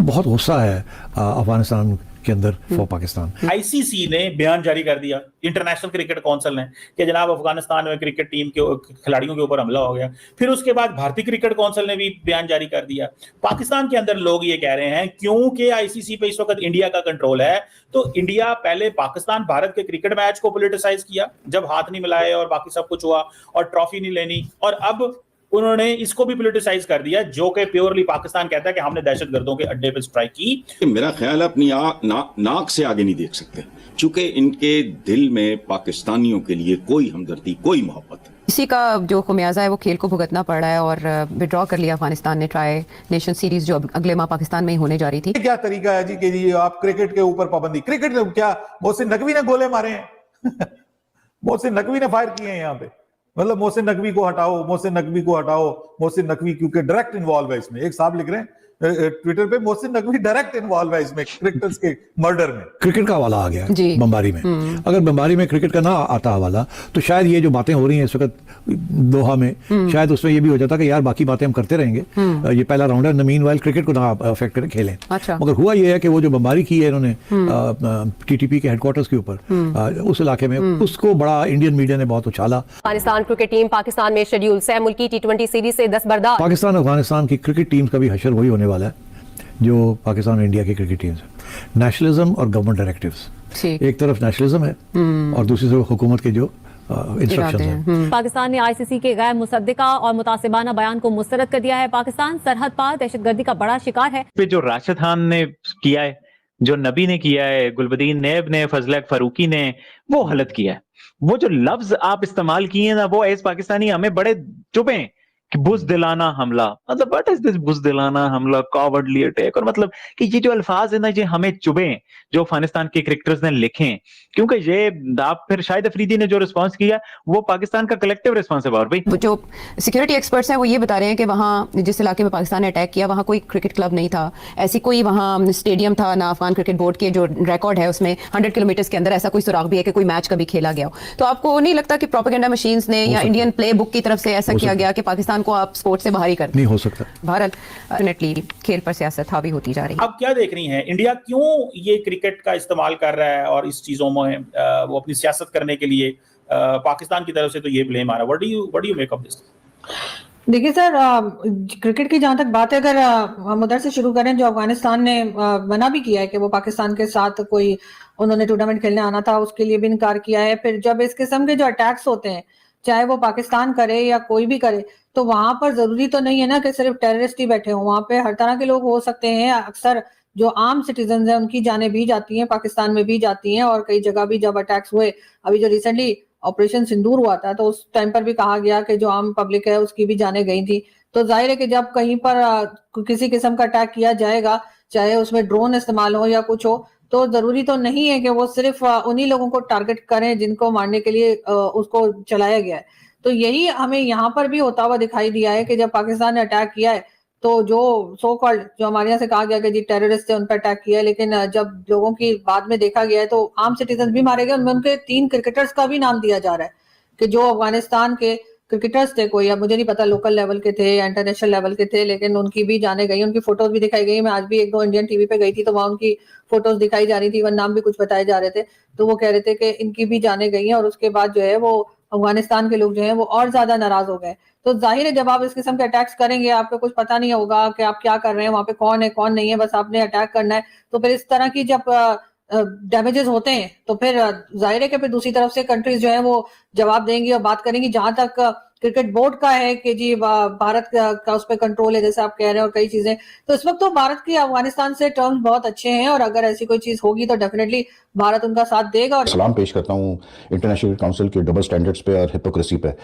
बहुत गुस्सा है अफगानिस्तान के अंदर फॉर पाकिस्तान। आईसीसी ने बयान जारी कर दिया, इंटरनेशनल क्रिकेट काउंसिल ने, कि जनाब अफगानिस्तान में क्रिकेट टीम के खिलाड़ियों के ऊपर हमला हो गया। फिर उसके बाद भारतीय क्रिकेट काउंसिल ने भी बयान जारी कर दिया। पाकिस्तान के अंदर लोग ये कह रहे हैं क्योंकि आईसीसी पे इस वक्त इंडिया का कंट्रोल है, तो इंडिया पहले पाकिस्तान भारत के क्रिकेट मैच को पॉलिटिसाइज किया जब हाथ नहीं मिलाए और बाकी सब कुछ हुआ और ट्रॉफी नहीं लेनी, और अब उन्होंने इसको भी पॉलिटिसाइज कर दिया, जो कि प्योरली पाकिस्तान कहता है कि हमने दहशतगर्दों के अड्डे पे स्ट्राइक की। मेरा ख्याल है अपनी नाक से आगे नहीं देख सकते, क्योंकि इनके दिल में पाकिस्तानियों के लिए कोई हमदर्दी, कोई मोहब्बत। इसी का जो खुमियाजा है वो खेल को भुगतना पड़ रहा है और विड्रॉ कर लिया अफगानिस्तान ने ट्राई नेशन सीरीज जो अगले माह पाकिस्तान में ही होने जा रही थी। क्या तरीका है जी कि जी आप क्रिकेट के ऊपर पाबंदी? क्रिकेट में क्या मोहसिन नकवी ने गोले मारे हैं? मोहसिन नकवी ने फायर किए हैं यहाँ पे। मतलब मोहसिन नकवी को हटाओ, मोहसिन नकवी को हटाओ। मोहसिन नकवी क्योंकि डायरेक्ट इन्वॉल्व है इसमें। एक साहब लिख रहे हैं ट्विटर पे, मोहसिन नकवी डायरेक्ट इन्वॉल्व है इसमें, क्रिकेटर्स के मर्डर में। क्रिकेट का हवाला आ गया बमबारी में। अगर बमबारी में क्रिकेट का ना आता हवाला तो शायद ये जो बातें हो रही हैं इस वक्त दोहा में, शायद उसमें ये भी हो जाता कि यार बाकी बातें हम करते रहेंगे, ये पहला राउंड है, मीनवाइल क्रिकेट को ना अफेक्ट करें, खेलें। अच्छा। मगर हुआ ये है कि वो जो बमबारी की है इन्होंने टीटीपी के हेडक्वार्टर्स के ऊपर उस इलाके में, उसको बड़ा इंडियन मीडिया ने बहुत उछाला। अफगानिस्तान क्रिकेट टीम पाकिस्तान में शेड्यूल सह मुल्की T20 सीरीज से दस्तबरदार। पाकिस्तान अफगानिस्तान की क्रिकेट टीम का भी हशर वही होने वाला है जो पाकिस्तान और इंडिया की क्रिकेट टीम्स है। नेशनलिज्म और गवर्नमेंट डायरेक्टिव्स, एक तरफ नेशनलिज्म है और दूसरी तरफ हुकूमत के जो इंस्ट्रक्शंस हैं। पाकिस्तान ने आईसीसी के गैर मुसद्दिका और मुतासिबाना बयान को मुस्तरद कर दिया है। पाकिस्तान सरहद पार दहशतगर्दी का बड़ा शिकार है। पे जो राशिद खान ने किया है, जो नबी ने किया है, गुलबदीन नैब ने, फजल फारूकी ने, वो गलत किया है। वो जो लफ्ज आप इस्तेमाल किए ना, वो एज पाकिस्तानी हमें बड़े चुभे कि बुज़दिलाना हमला। मतलब व्हाट इज दिस बुज़दिलाना हमला, कॉवर्डली अटैक, और मतलब कि ये जो अल्फाज है ना, ये हमें चुभे जो अफगानिस्तान के क्रिकेटर्स ने लिखे, क्योंकि ये आप फिर शाहिद अफरीदी ने जो रिस्पांस किया वो पाकिस्तान का कलेक्टिव रिस्पांस है। और भाई जो सिक्योरिटी एक्सपर्ट्स हैं वो ये बता रहे हैं कि वहाँ जिस इलाके में पाकिस्तान ने अटैक किया वहाँ कोई क्रिकेट क्लब नहीं था, ऐसी कोई वहाँ स्टेडियम था ना। अफगान क्रिकेट बोर्ड के जो रिकॉर्ड है उसमें 100 किलोमीटर के अंदर ऐसा कोई सुराग भी है कि कोई मैच कभी खेला गया हो। तो आपको नहीं लगता कि प्रोपेगेंडा मशीन्स ने या इंडियन प्ले बुक की तरफ से ऐसा किया गया कि पाकिस्तान को आप स्पोर्ट्स से बाहर ही कर? नहीं हो सकता। भारत डेफिनेटली खेल पर सियासत हावी होती जा रही है। अब क्या देख रही हैं, इंडिया क्यों ये क्रिकेट का इस्तेमाल कर रहा है और इस चीजों में वो अपनी सियासत करने के लिए पाकिस्तान की तरफ से तो ये ब्लेम आ रहा है। What do you make of this? देखिए सर, क्रिकेट की जहां तक बात है, अगर हम उधर से शुरू करें, जो अफगानिस्तान ने मना भी किया है कि वो पाकिस्तान के साथ कोई उन्होंने टूर्नामेंट खेलने आना था, उसके लिए भी इनकार किया है। फिर जब इस किस्म के जो अटैक्स होते हैं, चाहे वो पाकिस्तान करे या कोई भी करे, तो वहां पर जरूरी तो नहीं है ना कि सिर्फ टेररिस्ट ही बैठे हों। वहां पे हर तरह के लोग हो सकते हैं। अक्सर जो आम सिटीजन हैं उनकी जानें भी जाती हैं, पाकिस्तान में भी जाती हैं। और कई जगह भी जब अटैक्स हुए, अभी जो रिसेंटली ऑपरेशन सिंदूर हुआ था, तो उस टाइम पर भी कहा गया कि जो आम पब्लिक है उसकी भी जानें गई थी। तो जाहिर है कि जब कहीं पर किसी किस्म का अटैक किया जाएगा, चाहे उसमें ड्रोन इस्तेमाल हो या कुछ हो, तो जरूरी तो नहीं है कि वो सिर्फ उन्हीं लोगों को टारगेट करें जिनको मारने के लिए उसको चलाया गया है। तो यही हमें यहाँ पर भी होता हुआ दिखाई दिया है कि जब पाकिस्तान ने अटैक किया है, तो जो सो कॉल्ड, जो हमारे यहाँ से कहा गया कि जी टेररिस्ट थे, उन पर अटैक किया है, लेकिन जब लोगों की बाद में देखा गया है तो आम सिटीजन भी मारे गए। उनमें उनके 3 क्रिकेटर्स का भी नाम दिया जा रहा है कि जो अफगानिस्तान के क्रिकेटर्स थे, कोई अब मुझे नहीं पता लोकल लेवल के थे या इंटरनेशनल लेवल के थे, लेकिन उनकी भी जाने गई, उनकी फोटोज भी दिखाई गई। मैं आज भी 1-2 इंडियन टीवी पे गई थी तो वहाँ उनकी फोटोज दिखाई जा रही थी, वन नाम भी कुछ बताए जा रहे थे। तो वो कह रहे थे कि इनकी भी जाने गई हैं, और उसके बाद जो है वो अफगानिस्तान के लोग जो हैं वो और ज्यादा नाराज हो गए। तो जाहिर है जब आप इस किस्म के अटैक्स करेंगे, आपको कुछ पता नहीं होगा कि आप क्या कर रहे हैं, वहां पे कौन है कौन नहीं है, बस आपने अटैक करना है। तो फिर इस तरह की जब डैमेजेस होते हैं तो फिर जाहिर है कि फिर दूसरी तरफ से कंट्रीज जो है वो जवाब देंगी और बात करेंगी। जहां तक क्रिकेट बोर्ड का है कि जी भारत का उस पर कंट्रोल है, जैसे आप कह रहे हैं, और कई चीजें, तो इस वक्त तो भारत की अफगानिस्तान से टर्म्स बहुत अच्छे हैं, और अगर ऐसी कोई चीज होगी तो डेफिनेटली भारत उनका साथ देगा। और सलाम पेश करता हूँ इंटरनेशनल काउंसिल के डबल स्टैंडर्ड्स पे और हिपोक्रेसी पे।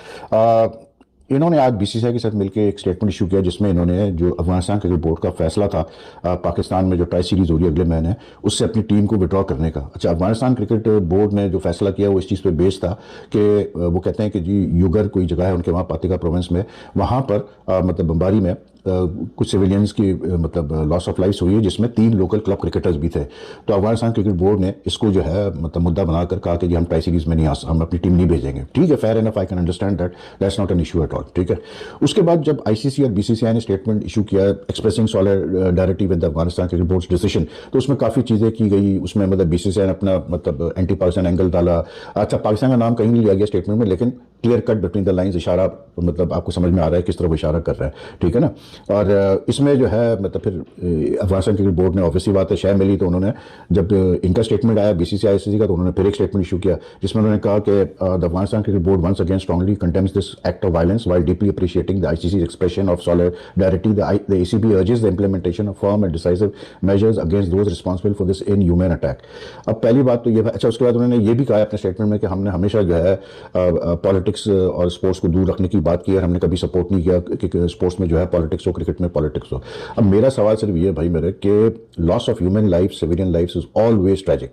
इन्होंने आज बीसीसीआई के साथ मिलकर एक स्टेटमेंट इशू किया जिसमें इन्होंने जो अफगानिस्तान क्रिकेट बोर्ड का फैसला था पाकिस्तान में जो ट्राई सीरीज हो रही है अगले महीने, उससे अपनी टीम को विड्रॉ करने का। अच्छा, अफगानिस्तान क्रिकेट बोर्ड ने जो फैसला किया वो इस चीज़ पे बेस्ड था कि वो कहते हैं कि जी युगर कोई जगह है उनके वहाँ पातिका प्रोविंस में, वहाँ पर मतलब बम्बारी में कुछ सिविलियंस की मतलब लॉस ऑफ लाइफ हुई है, जिसमें 3 लोकल क्लब क्रिकेटर्स भी थे। तो अफगानिस्तान क्रिकेट बोर्ड ने इसको जो है मतलब मुद्दा बनाकर कहा कि हम ट्राई सीरीज में नहीं हम अपनी टीम नहीं भेजेंगे। ठीक है, fair enough, I can understand that, that's not an issue at all. ठीक है, उसके बाद जब आईसीसी और बीसीसीआई ने स्टेटमेंट इशू किया expressing solidarity with Afghanistan cricket board decision, तो उसमें काफ़ी चीज़ें की गई। उसमें मतलब बीसीसीआई ने अपना मतलब एंटी पाकिस्तान एंगल डाला। अच्छा, पाकिस्तान का नाम कहीं नहीं लिया गया स्टेटमेंट में, लेकिन clear cut between the lines इशारा मतलब आपको समझ में आ रहा है किस तरह वो इशारा कर रहा है। ठीक है ना। और इसमें जो है मतलब फिर अफगानिस्तान क्रिकेट बोर्ड ने, ऑब्वियसली बात है, शय मिली तो उन्होंने, जब इनका स्टेटमेंट आया बीसीसीआई आईसीसी का, तो उन्होंने फिर एक स्टेटमेंट इशू किया जिसमें उन्होंने कहा कि the Afghanistan cricket board once again strongly condemns this act of violence while deeply appreciating the ICC expression of solidarity. The ACB urges the implementation of firm and decisive measures against those responsible for this inhuman attack. अब पहली बात तो ये, अच्छा उसके बाद उन्होंने ये भी कहा अपने स्टेटमेंट में कि हमने हमेशा जो है पॉलिटिक्स और स्पोर्ट्स को दूर रखने की बात की है, हमने कभी सपोर्ट नहीं किया कि स्पोर्ट्स में जो है पॉलिटिक्स हो, क्रिकेट में पॉलिटिक्स हो। अब मेरा सवाल सिर्फ ये भाई मेरे कि loss of human life, civilian life is always tragic.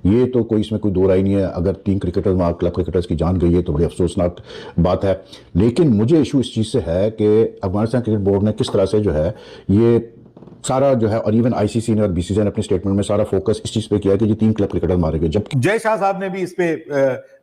ये तो कोई इसमें कोई दो राय नहीं है। अगर 3 क्रिकेटर्स वहाँ क्लब क्रिकेटर्स की जान गई है तो बड़ी अफसोसनाक बात है। लेकिन मुझे इशू इस चीज़ से है कि अफगानिस्तान क्रिकेट बोर्ड ने किस तरह से जो है ये सारा जो है, और इवन आईसीसी ने और बीसीसीआई ने अपने स्टेटमेंट में सारा फोकस इस चीज पे किया कि ये 3 क्लब क्रिकेटर मारे गए। जबकि जय शाह साहब ने भी इस पे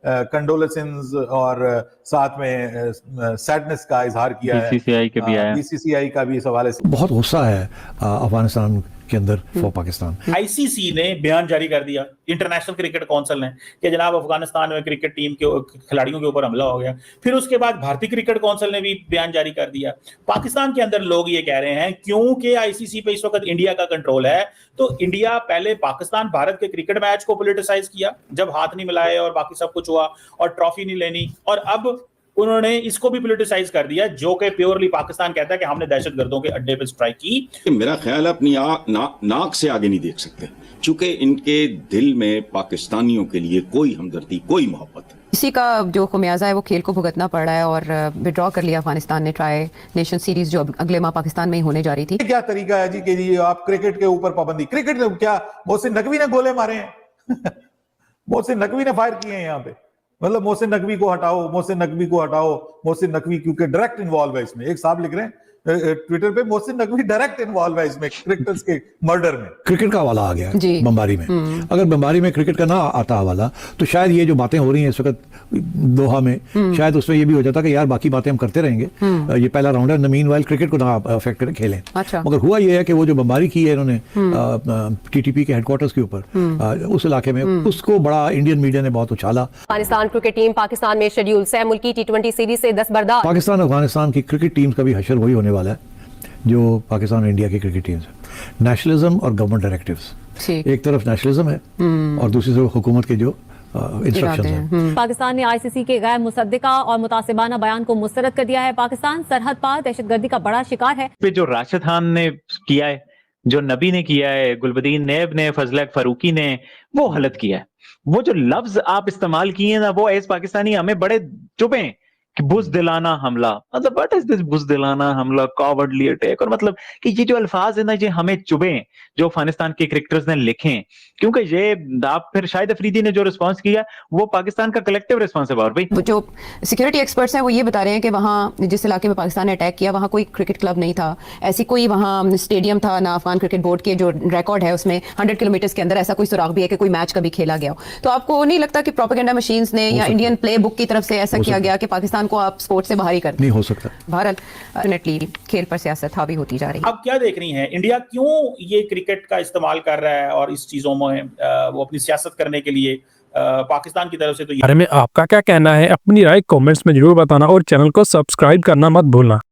कंडोलेंसेस और साथ में सैडनेस का इजहार किया है। बीसीसीआई के भी आया, बीसीसीआई का भी इस हवाले से बहुत गुस्सा है अफगानिस्तान के अंदर फॉर पाकिस्तान। आईसीसी ने बयान जारी कर दिया, इंटरनेशनल क्रिकेट काउंसिल ने, कि जनाब अफगानिस्तान में क्रिकेट टीम के खिलाड़ियों के ऊपर हमला हो गया। फिर उसके बाद भारतीय क्रिकेट काउंसिल ने भी बयान जारी कर दिया। पाकिस्तान के अंदर लोग ये कह रहे हैं क्योंकि आईसीसी पे इस वक्त इंडिया का कंट्रोल है, तो इंडिया पहले पाकिस्तान भारत के क्रिकेट मैच को पॉलिटिसाइज किया जब हाथ नहीं मिलाए और बाकी सब कुछ हुआ और ट्रॉफी नहीं लेनी, और अब उन्होंने इसको भी पॉलिटिसाइज कर दिया, जो कि प्योरली पाकिस्तान कहता है कि हमने दहशतगर्दों के अड्डे पे स्ट्राइक की। मेरा ख्याल है अपनी नाक से आगे नहीं देख सकते, क्योंकि इनके दिल में पाकिस्तानियों के लिए कोई हमदर्दी, कोई मोहब्बत। इसी का जो खमियाजा है वो खेल को भुगतना पड़ रहा है और विड्रॉ कर लिया अफगानिस्तान ने ट्राई नेशन सीरीज जो अगले माह पाकिस्तान में ही होने जा रही थी। क्या तरीका है जी कि जी आप क्रिकेट के ऊपर पाबंदी, क्रिकेट में क्या मोहसिन नकवी ने गोले मारे हैं मोहसिन नकवी ने फायर किए हैं यहाँ पे। मतलब मोहसिन नकवी को हटाओ, मोहसिन नकवी को हटाओ, मोहसिन नकवी क्योंकि डायरेक्ट इन्वॉल्व है इसमें। एक साहब लिख रहे हैं ट्विटर पे, मोहसिन नकवी डायरेक्ट इन्वॉल्व है इसमें, क्रिकेटर्स के मर्डर में। क्रिकेट का हवाला आ गया जी। बमबारी में। अगर बमबारी में क्रिकेट का ना आता हवाला तो शायद ये जो बातें हो रही हैं इस वक्त दोहा में, शायद उसमें ये भी हो जाता कि यार बाकी बातें हम करते रहेंगे, ये पहला राउंड है, मीनवाइल क्रिकेट को ना अफेक्ट करें, खेलें। अच्छा। मगर हुआ ये है कि वो जो बमबारी की है इन्होंने टीटीपी के हेडक्वार्टर्स के ऊपर उस इलाके में, उसको बड़ा इंडियन मीडिया ने बहुत उछाला। अफगानिस्तान क्रिकेट टीम पाकिस्तान में शेड्यूल सह मुल्की T20 सीरीज से दस्तबरदार। पाकिस्तान अफगानिस्तान की क्रिकेट टीम का भी हशर वही होने वाला है जो पाकिस्तान और इंडिया की क्रिकेट टीम्स है। नेशनलिज्म और गवर्नमेंट डायरेक्टिव्स, एक तरफ नेशनलिज्म है और दूसरी तरफ हुकूमत के जो इंस्ट्रक्शंस हैं। पाकिस्तान ने आईसीसी के गैर मुसद्दिका और मुतासिबाना बयान को मुस्तरद कर दिया है। पाकिस्तान सरहद पार दहशतगर्दी का बड़ा शिकार है। पे जो राशिद खान ने किया है, जो नबी ने किया है, गुलबदीन नैब ने, फजलक फारूकी ने, वो गलत किया है। वो जो लफ्ज आप इस्तेमाल किए ना, वो एज पाकिस्तानी हमें बड़े चुभे कि बुज़दिलाना हमला, मतलब व्हाट इज दिस बुज़दिलाना हमला, कॉवर्डली अटैक, और मतलब कि ये जो अल्फाज है ना, ये हमें चुभे जो अफगानिस्तान के क्रिकेटर्स ने लिखे, क्योंकि ये आप फिर शाहिद अफरीदी ने जो रिस्पांस किया वो पाकिस्तान का कलेक्टिव रिस्पांस है। और भाई वो जो सिक्योरिटी एक्सपर्ट्स हैं वो ये बता रहे हैं कि वहाँ जिस इलाके में पाकिस्तान ने अटैक किया वहाँ कोई क्रिकेट क्लब नहीं था, ऐसी कोई वहाँ स्टेडियम था ना। अफगान क्रिकेट बोर्ड के जो रिकॉर्ड है उसमें 100 किलोमीटर के अंदर ऐसा कोई सुराग भी है कि कोई मैच कभी खेला गया हो। तो आपको नहीं लगता कि प्रोपेगेंडा मशीन्स ने या इंडियन प्ले बुक की तरफ से ऐसा किया गया कि पाकिस्तान को आप स्पोर्ट्स से बाहर ही कर नहीं हो सकता। भारत डेफिनेटली खेल पर सियासत हावी होती जा रही है। अब क्या देख रही हैं, इंडिया क्यों ये क्रिकेट का इस्तेमाल कर रहा है और इस चीजों में वो अपनी सियासत करने के लिए पाकिस्तान की तरफ से तो बारे में आपका क्या कहना है, अपनी राय कमेंट्स में जरूर बताना और चैनल को सब्सक्राइब करना मत भूलना।